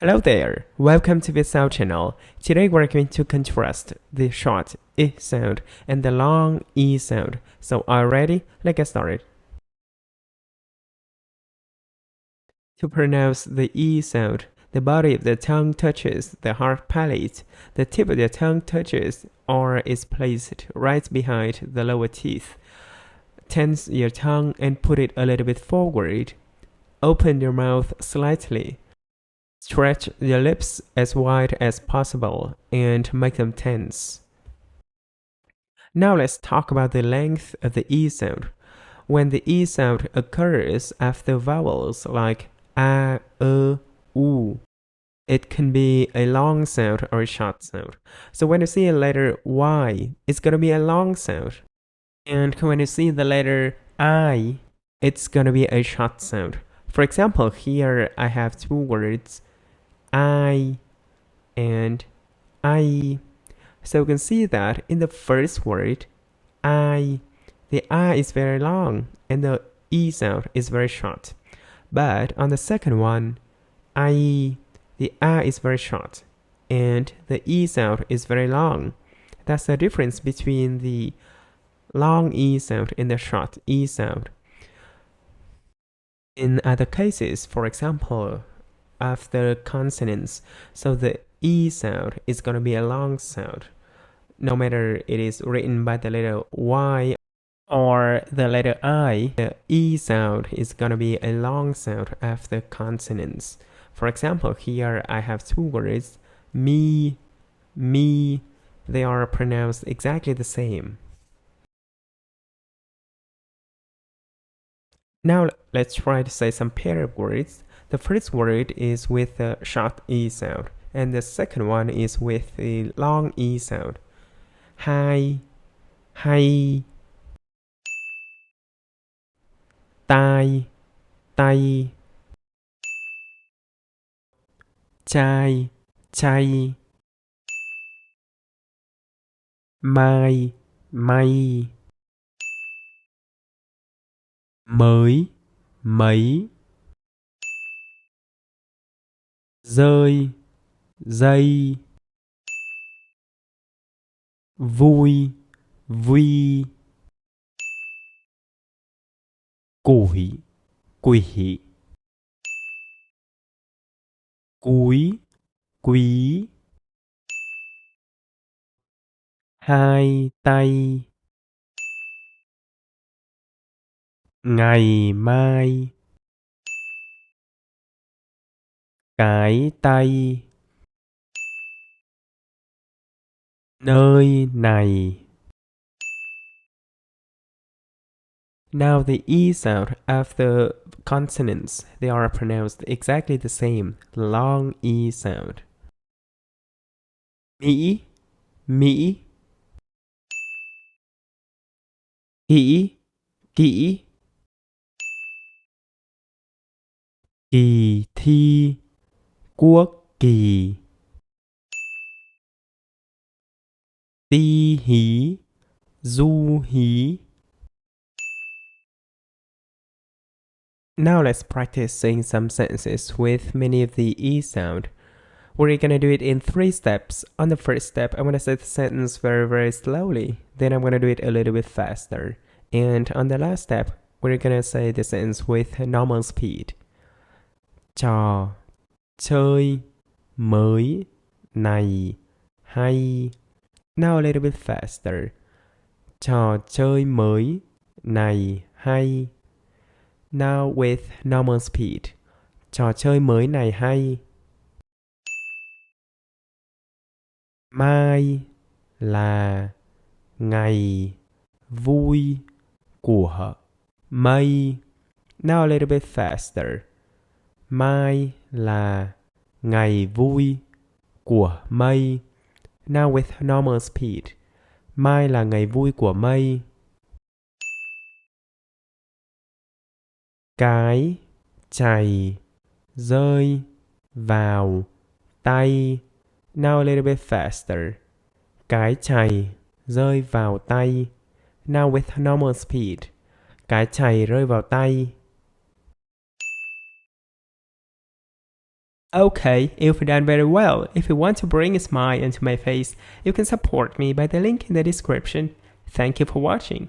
Hello there, welcome to Vietsound channel. Today we're going to contrast the short I sound and the long E sound. So are you ready? Let's get started. To pronounce the E sound, the body of the tongue touches the hard palate. The tip of the tongue touches or is placed right behind the lower teeth. Tense your tongue and put it a little bit forward. Open your mouth slightly. Stretch your lips as wide as possible and make them tense. Now let's talk about the length of the E sound. When the E sound occurs after vowels like A, U, it can be a long sound or a short sound. So when you see a letter Y, it's going to be a long sound. And when you see the letter I, it's going to be a short sound. For example, here I have two words, I and I. So you can see that in the first word, I, the I is very long and the E sound is very short. But on the second one, I, the I is very short and the E sound is very long. That's the difference between the long E sound and the short E sound. In other cases, for example, after consonants, so the E sound is going to be a long sound. No matter it is written by the letter Y or the letter I, the E sound is going to be a long sound after consonants. For example, here I have two words, me, they are pronounced exactly the same. Now let's try to say some pair of words. The first word is with the short E sound, and the second one is with the long E sound. Hai, hay. Tai, tay. Chai, chay. Mai, may. Mới, mấy. Rơi, dây. Vui, vui. Củi, quỷ. Cúi, quý. Hai tay. Ngày mai. Cái tay. Nơi này. Now the E sound after consonants, they are pronounced exactly the same, long E sound. Mỹ, Mỹ. Kỹ, kỹ. Kỳ thi, quốc kỳ. Ti hí, du hí. Now let's practice saying some sentences with many of the E sound. We're gonna do it in 3 steps. On the first step, I'm gonna say the sentence very slowly. Then I'm gonna do it a little bit faster. And on the last step, we're gonna say the sentence with normal speed. Trò, chơi, mới, này, hay. Now a little bit faster. Trò chơi mới, này, hay. Now with normal speed. Trò chơi mới này hay. Mai là ngày vui của mây. Now a little bit faster. Mai là ngày vui của mây. Now with normal speed. Mai là ngày vui của mây. Cái chày rơi vào tay. Now a little bit faster. Cái chày rơi vào tay. Now with normal speed. Cái chày rơi vào tay. Okay, you've done very well. If you want to bring a smile into my face, you can support me by the link in the description. Thank you for watching.